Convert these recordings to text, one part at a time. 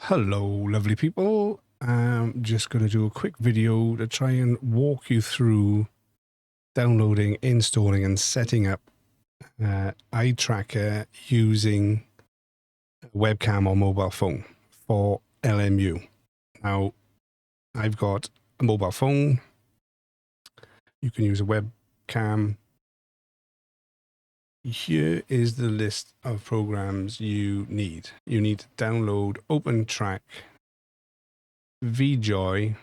Hello, lovely people. I'm just going to do a quick video to try and walk you through downloading, installing, and setting up eye tracker using webcam or mobile phone for LMU. Now, I've got a mobile phone. You can use a webcam. Here is the list of programs you need. You need to download Opentrack, VJoy,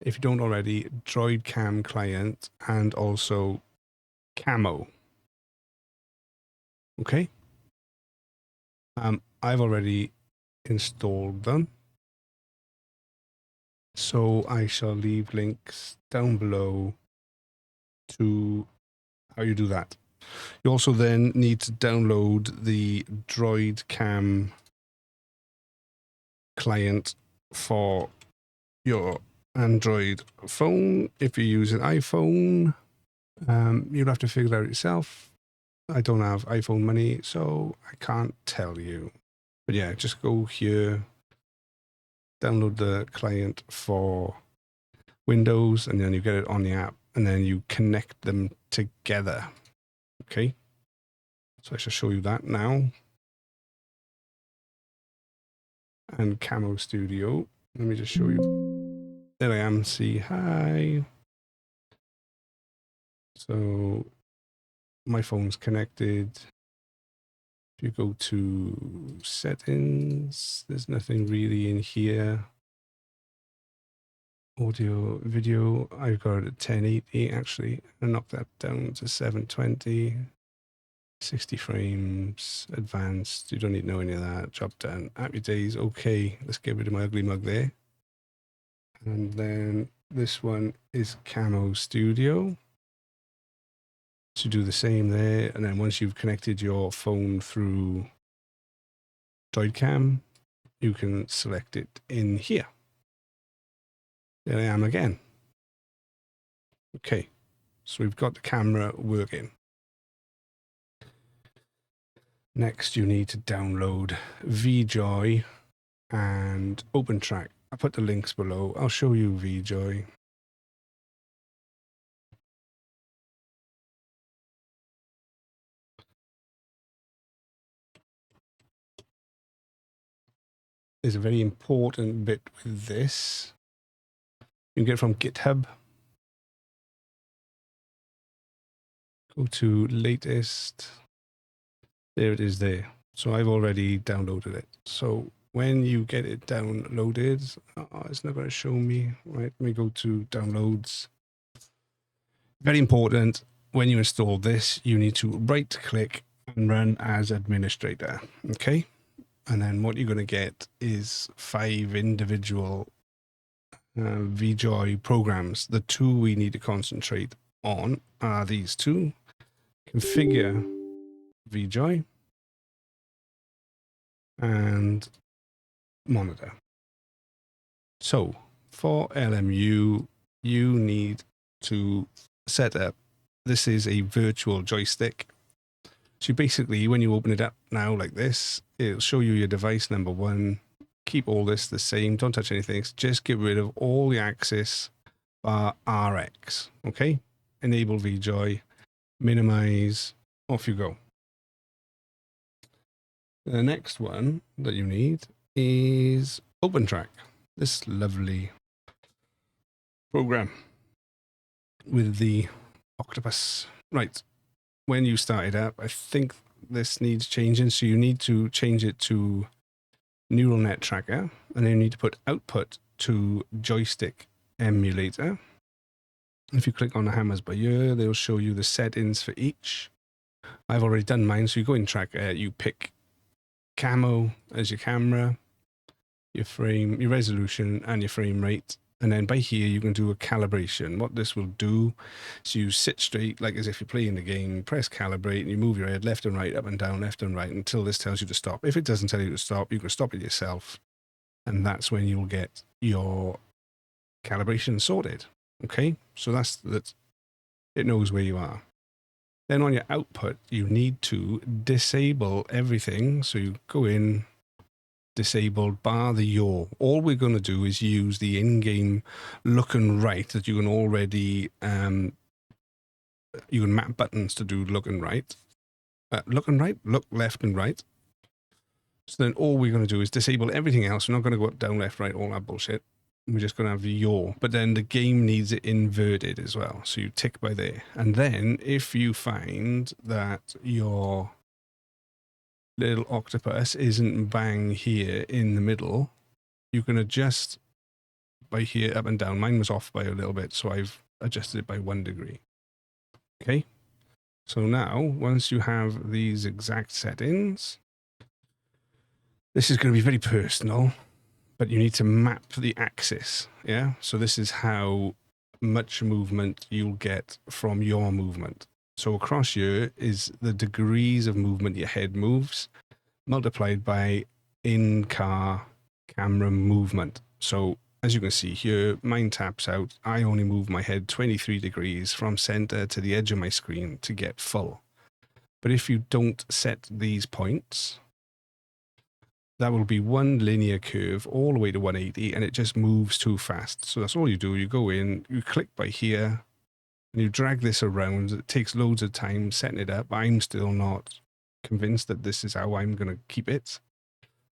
if you don't already, Droid Cam client, and also Camo. Okay. I've already installed them, so I shall leave links down below to how you do that. You also then need to download the Droid Cam client for your Android phone. If you use an iPhone, you'll have to figure it out yourself. I don't have iPhone money, so I can't tell you. But yeah, just go here, download the client for Windows, and then you get it on the app, and then you connect them together. Okay, so I shall show you that now. And Camo Studio, let me just show you. There I am, see, hi. So my phone's connected. If you go to settings, there's nothing really in here. Audio, video, I've got it at 1080 actually. I knocked that down to 720, 60 frames, advanced. You don't need to know any of that. Drop down, happy days. Okay, let's get rid of my ugly mug there. And then this one is Camo Studio. To do the same there, and then once you've connected your phone through Droid Cam, you can select it in here. There I am again. Okay, so we've got the camera working. Next, you need to download VJoy and Opentrack. I'll put the links below. I'll show you VJoy. There's a very important bit with this. You can get it from GitHub. Go to latest. There it is there. So I've already downloaded it. So when you get it downloaded, it's not going to show me. Right, let me go to downloads. Very important, when you install this, you need to right click and run as administrator. Okay. And then what you're going to get is 5 individual VJoy programs. The 2 we need to concentrate on are these 2. Configure VJoy and monitor. So for LMU, you need to set up, this is a virtual joystick. So basically, when you open it up now like this, it'll show you your device number 1. Keep all this the same. Don't touch anything. Just get rid of all the axis bar RX. Okay. Enable VJoy. Minimize. Off you go. The next one that you need is Opentrack. This lovely program with the octopus. Right. When you start it up, I think this needs changing. So you need to change it to neural net tracker, and then you need to put output to joystick emulator. If you click on the hammers by here, they'll show you the settings for each. I've already done mine. So you go in tracker, you pick Camo as your camera, your frame, your resolution, and your frame rate. And then by here, you can do a calibration. What this will do is you sit straight, like as if you're playing the game, press calibrate, and you move your head left and right, up and down, left and right, until this tells you to stop. If it doesn't tell you to stop, you can stop it yourself. And that's when you'll get your calibration sorted. Okay, so that's that. It knows where you are. Then on your output, you need to disable everything. So you go in, disabled, bar the yaw. All we're going to do is use the in-game look and right that you can already, you can map buttons to do look and right. Look and right, look left and right. So then all we're going to do is disable everything else. We're not going to go up, down, left, right, all that bullshit. We're just going to have the yaw. But then the game needs it inverted as well. So you tick by there. And then if you find that your little octopus isn't bang here in the middle, you can adjust by here up and down. Mine was off by a little bit, so I've adjusted it by 1 degree. Okay. So now, once you have these exact settings, this is going to be very personal, but you need to map the axis, yeah? So this is how much movement you'll get from your movement. So across here is the degrees of movement your head moves, multiplied by in-car camera movement. So as you can see here, mine taps out. I only move my head 23 degrees from center to the edge of my screen to get full. But if you don't set these points, that will be one linear curve all the way to 180, and it just moves too fast. So that's all you do. You go in, you click by here, and you drag this around. It takes loads of time setting it up. I'm still not convinced that this is how I'm going to keep it.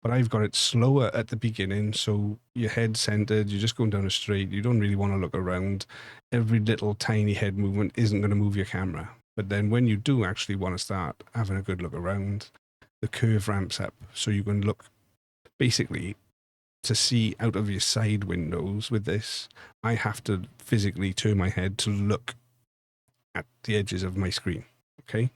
But I've got it slower at the beginning, so your head centered, you're just going down a straight, you don't really want to look around. Every little tiny head movement isn't going to move your camera. But then when you do actually want to start having a good look around, the curve ramps up, so you can look basically to see out of your side windows with this. I have to physically turn my head to look at the edges of my screen. Okay.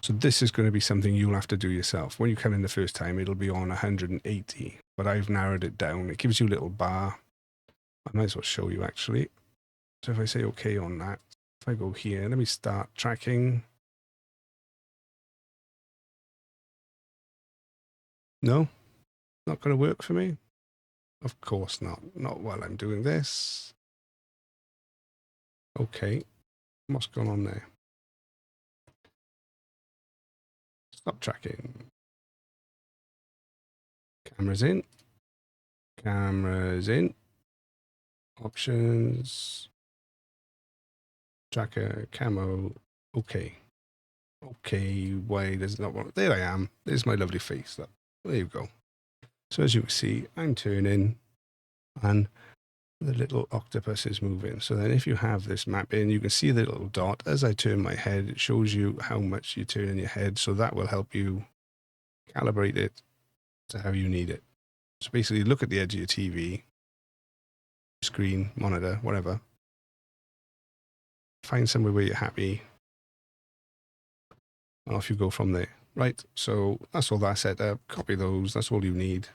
So this is going to be something you'll have to do yourself. When you come in the first time, it'll be on 180, but I've narrowed it down. It gives you a little bar. I might as well show you actually. So if I say okay on that, if I go here, let me start tracking. No, not going to work for me. Of course not. Not while I'm doing this. Okay. What's going on there? Stop tracking. Cameras in. Cameras in. Options. Tracker. Camo. Okay. Okay. Why does it not want? There I am. There's my lovely face. Look. There you go. So as you can see, I'm turning and the little octopus is moving. So then if you have this map in, you can see the little dot. As I turn my head, it shows you how much you turn in your head. So that will help you calibrate it to how you need it. So basically look at the edge of your TV, screen, monitor, whatever. Find somewhere where you're happy. And off you go from there. Right, so that's all that set up. Copy those, that's all you need.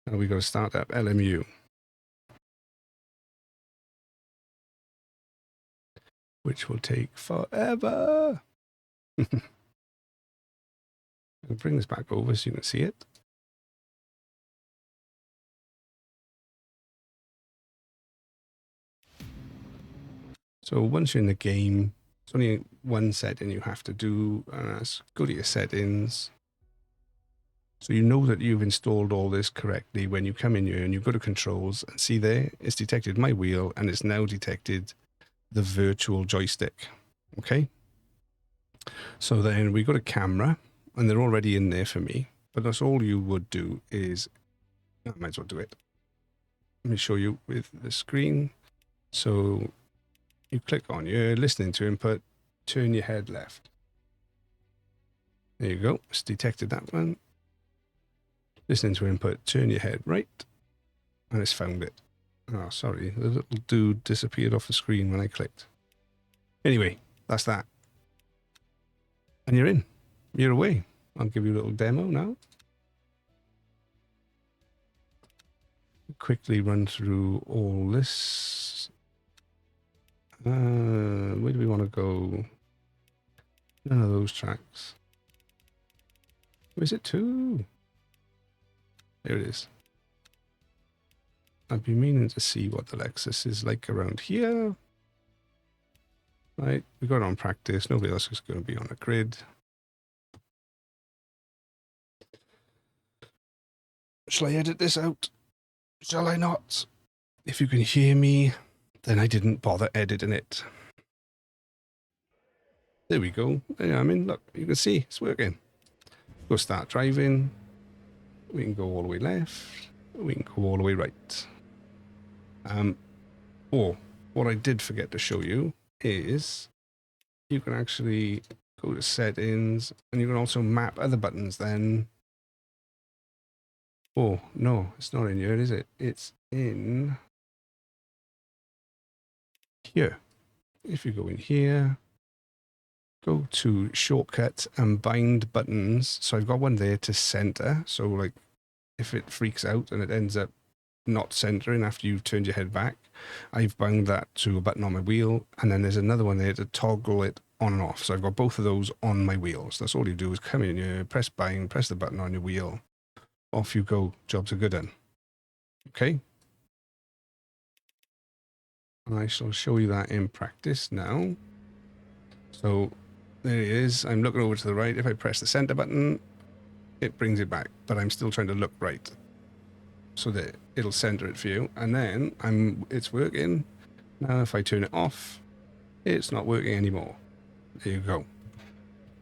Now we got to start up LMU. Which will take forever. I'll bring this back over so you can see it. So once you're in the game, there's only one setting you have to do, and that's go to your settings. So you know that you've installed all this correctly when you come in here and you go to controls and see there, it's detected my wheel and it's now detected the virtual joystick. Okay. So then we go to camera and they're already in there for me, but that's all you would do is, I might as well do it. Let me show you with the screen. So you click on your listening to input, turn your head left. There you go. It's detected that one. Listening to input, turn your head right. And it's found it. Oh, sorry. The little dude disappeared off the screen when I clicked. Anyway, that's that. And you're in. You're away. I'll give you a little demo now. Quickly run through all this. Where do we want to go? None of those tracks. Where's it to? There it is. I've been meaning to see what the Lexus is like around here. Right, we got it on practice. Nobody else is going to be on a grid. Shall I edit this out? Shall I not? If you can hear me, then I didn't bother editing it. There we go. There, I mean, look, you can see it's working. Go start driving. We can go all the way left. We can go all the way right. Or what I did forget to show you is you can actually go to settings and you can also map other buttons then. Oh, no, it's not in here, is it? It's in here. If you go in here, go to shortcut and bind buttons. So I've got one there to center. So like if it freaks out and it ends up not centering after you've turned your head back, I've bound that to a button on my wheel. And then there's another one there to toggle it on and off. So I've got both of those on my wheels. That's all you do is come in here, press bind, press the button on your wheel. Off you go. Jobs are good done. Okay. And I shall show you that in practice now. So there it is. I'm looking over to the right. If I press the center button, it brings it back, but I'm still trying to look right. So that it'll center it for you. And then it's working. Now if I turn it off, it's not working anymore. There you go.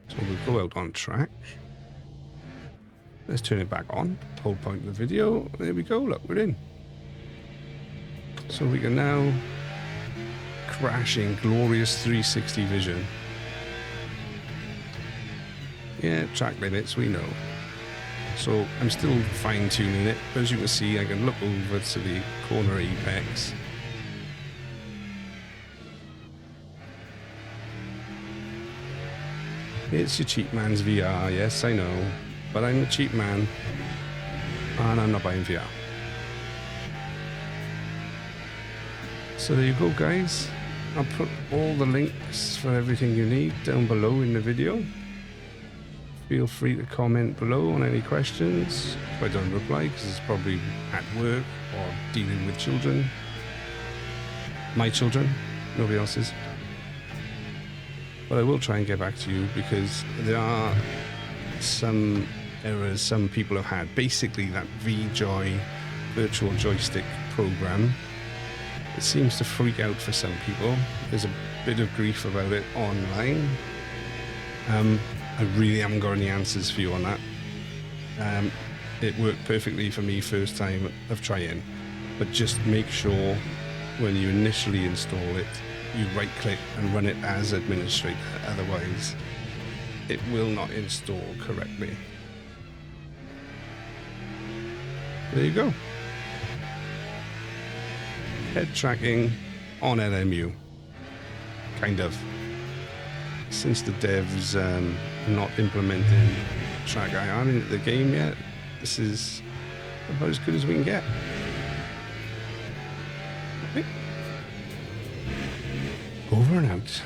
So we'll go out on track. Let's turn it back on. Whole point of the video. There we go. Look, we're in. So we can now crash in glorious 360 vision. Yeah, track limits, we know. So I'm still fine tuning it. As you can see, I can look over to the corner apex. It's your cheap man's VR, yes, I know. But I'm a cheap man, and I'm not buying VR. So there you go, guys. I'll put all the links for everything you need down below in the video. Feel free to comment below on any questions. If I don't reply, because it's probably at work or dealing with children. My children, nobody else's. But I will try and get back to you because there are some errors some people have had. Basically, that VJoy virtual joystick program, it seems to freak out for some people. There's a bit of grief about it online. I really haven't got any answers for you on that. It worked perfectly for me first time of trying, but just make sure when you initially install it, you right click and run it as administrator, otherwise it will not install correctly. There you go. Head tracking on LMU. Kind of. Since the devs not implementing track IR into the game yet, this is about as good as we can get. Okay. Over and out.